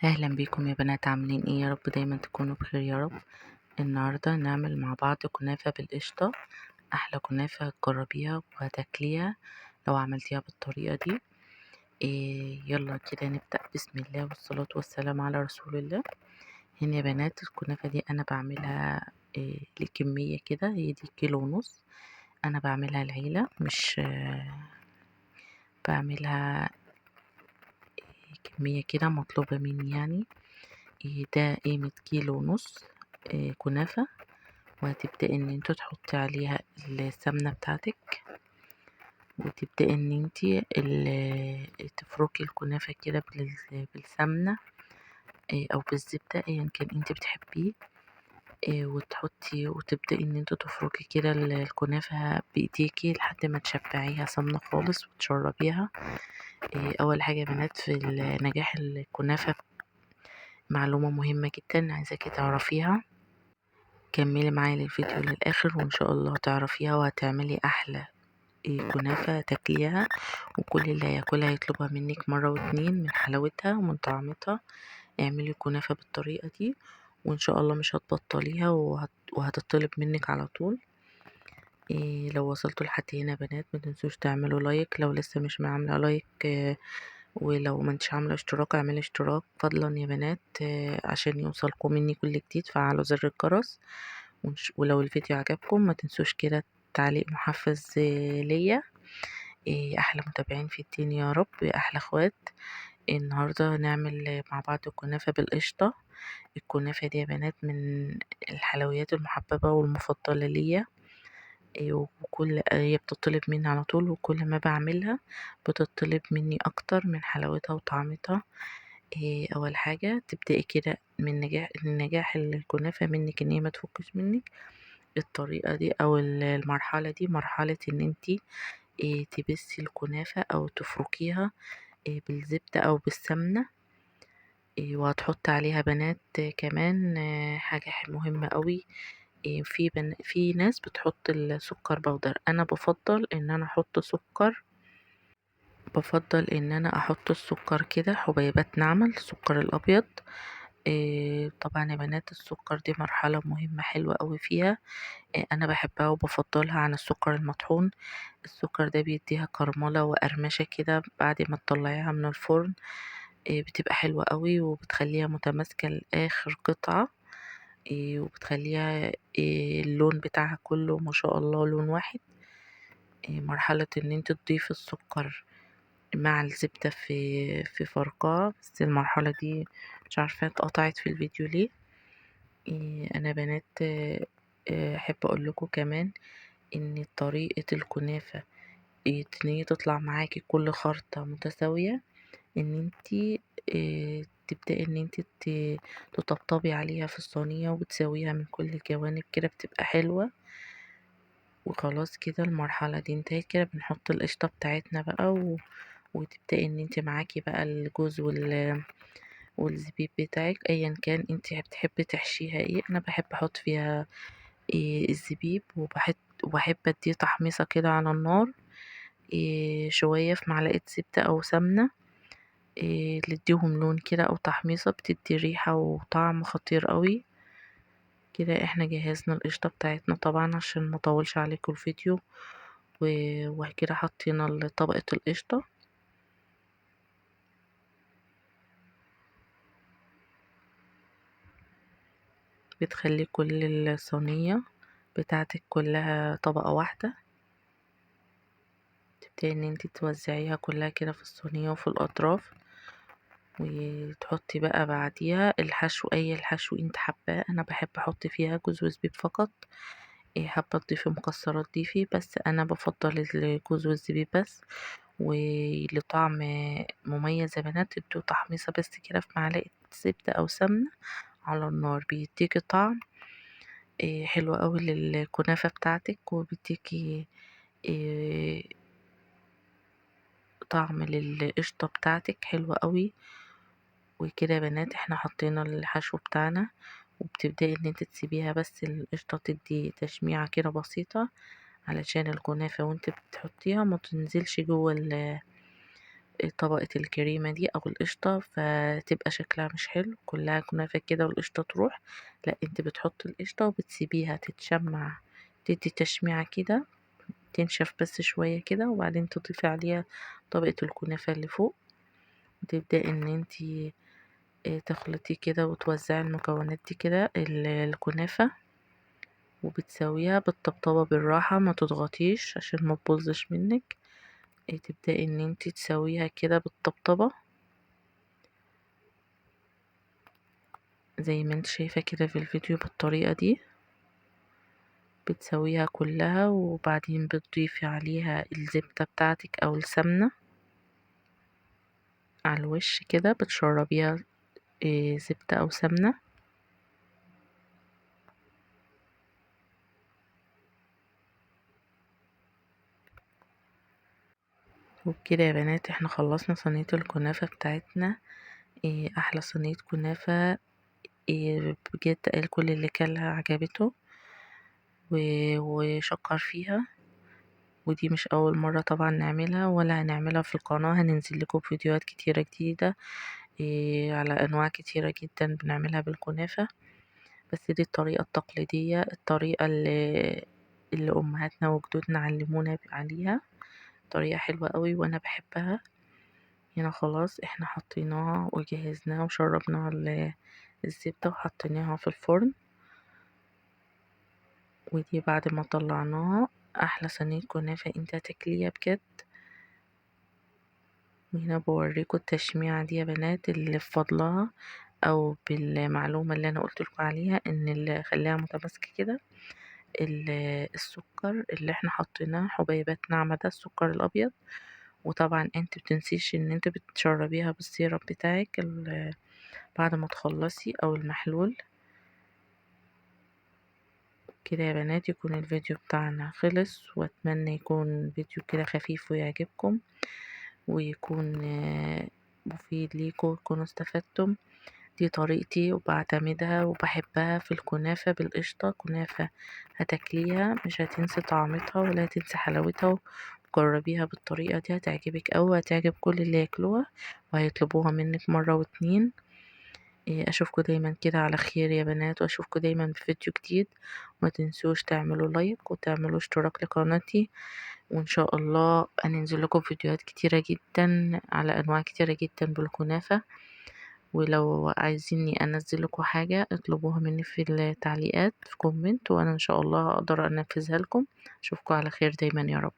اهلا بيكم يا بنات، عاملين ايه؟ يا رب دايما تكونوا بخير يا رب. النهارده نعمل مع بعض كنافه بالقشطه. احلى كنافه تجربيها وهتاكليها لو عملتيها بالطريقه دي. يلا كده نبدا، بسم الله والصلاه والسلام على رسول الله. هنا يا بنات الكنافه دي انا بعملها لكميه كده، هي دي كيلو ونص. انا بعملها العيله، مش بعملها كميه كده مطلوبه مني يعني. ده قيمة كيلو ونص كنافة. وهتبدأي ان انت تحطي عليها السمنة بتاعتك، وتبدأي ان انت تفركي الكنافة كده بالسمنة او بالزبدة ايا كان انت بتحبيه. وتبدأي ان انت تفركي كده الكنافة بايديكي لحد ما تشبعيها سمنة خالص وتشربيها. اول حاجة يا بنات في نجاح الكنافة، معلومة مهمة جدا عايزاكي تعرفيها. كملي معايا الفيديو للآخر وإن شاء الله هتعرفيها وهتعملي أحلى كنافة تاكليها، وكل اللي هياكلها يطلبها منك مرة واتنين من حلاوتها ومن طعمتها. اعملي كنافة بالطريقة دي وإن شاء الله مش هتبطليها وهتطلب منك على طول. لو وصلتوا لحد هنا يا بنات ما تنسوش تعملوا لايك لو لسه مش عاملة لايك. ولو ما انتش عاملة اشتراك اعملي اشتراك فضلا يا بنات، عشان يوصلكم مني كل جديد. فعلوا زر الجرس. ولو الفيديو عجبكم ما تنسوش كده تعليق محفز ليا. احلى متابعين في الدنيا يا رب، احلى اخوات. النهارده نعمل مع بعض الكنافه بالقشطه. الكنافه دي يا بنات من الحلويات المحببه والمفضله ليا. هي بتطلب مني على طول، وكل ما بعملها بتطلب مني اكتر من حلاوتها وطعمتها. اول حاجه تبدأي كده من نجاح الكنافه منك ان هي ما تفكش منك. الطريقة دي أو المرحلة دي مرحلة إن انتي تبسي الكنافة أو تفركيها بالزبدة أو بالسمنة. وهتحط عليها بنات كمان حاجة مهمة قوي. في ناس بتحط السكر بودر، أنا بفضل إن أنا أحط السكر كده حبيبات ناعمة، السكر الأبيض. طبعا يا بنات السكر دي مرحلة مهمة حلوة قوي فيها. انا بحبها وبفضلها عن السكر المطحون. السكر ده بيديها كرملة وقرمشة كده بعد ما تطلعيها من الفرن. بتبقى حلوة قوي وبتخليها متماسكة لآخر قطعة. وبتخليها اللون بتاعها كله ما شاء الله لون واحد. مرحلة ان انت تضيف السكر مع الزبدة في فرقها، بس المرحلة دي مش عارفة اتقطعت في الفيديو ليه. انا بنات احب اقول لكم كمان ان طريقة الكنافة ان هي تطلع معاكي كل خرطة متساوية، ان انتي تبدأي ان انتي تطبطبي عليها في الصينية وبتسويها من كل الجوانب كده بتبقى حلوة. وخلاص كده المرحلة دي انتهت، كده بنحط القشطة بتاعتنا بقى وتبدأي ان انتي معاكي بقى الجوز والزبيب بتاعك ايا كان انتي بتحبي تحشيها ايه. انا بحب احط فيها الزبيب، وبحب اديه تحميصة كده على النار. شوية في معلقة زبدة أو سمنة، اللي تديهم لون كده أو تحميصة بتدي ريحة وطعم خطير قوي. كده احنا جهزنا القشطة بتاعتنا طبعا عشان مطولش عليكم الفيديو. وكده حطينا طبقة القشطة. بتخلي كل الصينية بتاعتك كلها طبقة واحدة. تبتدي ان انتي توزعيها كلها كده في الصينية وفي الأطراف. وتحطي بقى بعديها الحشو، اي الحشو انت حباه. انا بحب احط فيها جوز وزبيب فقط. حابه تضيفي مكسرات ضيفي، بس انا بفضل الجوز والزبيب بس. ولطعم مميز يا بنات ادوا تحميصه بس كده في معلقه زبده او سمنه على النار، بيديكي طعم حلو قوي للكنافه بتاعتك، وبيديكي آه، طعم للقشطه بتاعتك حلو قوي. وكده يا بنات احنا حطينا الحشو بتاعنا، وبتبدأي ان انت تسيبيها بس القشطة تدي تشميعة كده بسيطة علشان الكنافة وانت بتحطيها ما تنزلش طبقة الكريمة دي او القشطة، فتبقى شكلها مش حلو كلها كنافة كده والقشطة تروح. لا انت بتحط القشطة وبتسيبيها تتشمع، تدي تشميعة كده، تنشف بس شوية كده، وبعدين تضيفي عليها طبقة الكنافة اللي فوق، وتبدأي ان انتي تخلطي كده وتوزعي المكونات دي كده الكنافة، وبتسويها بالطبطبة بالراحة، ما تضغطيش عشان ما تبوظش منك. تبدأي ان انتي تسويها كده بالطبطبة زي ما انت شايفة كده في الفيديو بالطريقة دي. بتسويها كلها وبعدين بتضيفي عليها الزبدة بتاعتك او السمنة على الوش كده، بتشربيها زبدة او سمنة. وبكده يا بنات احنا خلصنا صينية الكنافة بتاعتنا. احلى صينية كنافة. بجد الكل اللي كلها عجبته وشكر فيها. ودي مش اول مرة طبعا نعملها، ولا هنعملها في القناة، هننزل لكم فيديوهات كتيرة جديدة على انواع كتيرة جدا بنعملها بالكنافة. بس دي الطريقة التقليدية، الطريقة اللي امهاتنا وجدودنا علمونا عليها. طريقة حلوة قوي وانا بحبها. هنا خلاص احنا حطيناها وجهزناها وشربنا الزبدة وحطيناها في الفرن. ودي بعد ما طلعناها احلى صينية كنافة انت هتاكليها بجد. وهنا بوريكم التشميعة دي يا بنات اللي في فضلها، او بالمعلومة اللي انا قلتلكوا عليها ان اللي خلاها متماسكة كده السكر اللي احنا حطيناه حبيبات ناعمة، ده السكر الابيض. وطبعا انت بتنسيش ان انت بتشربيها بالسيرب بتاعك بعد ما تخلصي او المحلول. كده يا بنات يكون الفيديو بتاعنا خلص، واتمنى يكون فيديو كده خفيف ويعجبكم، ويكون مفيد ليكم، تكونوا استفدتم. دي طريقتي وبعتمدها وبحبها في الكنافة بالقشطة. كنافة هتاكليها مش هتنسي طعمتها ولا هتنسي حلاوتها. جربيها بالطريقة دي هتعجبك أوي، هتعجب كل اللي ياكلوها وهيطلبوها منك مرة واتنين. اشوفكم دايما كده على خير يا بنات، واشوفكم دايما بفيديو جديد. وما تنسوش تعملوا لايك وتعملوا اشتراك لقناتي، وان شاء الله هننزل لكم فيديوهات كتيرة جدا على انواع كتيرة جدا بالكنافة. ولو عايزيني انزل لكم حاجة اطلبوها مني في التعليقات في كومنت، وانا ان شاء الله اقدر انفذها لكم. اشوفكم على خير دايما يا رب.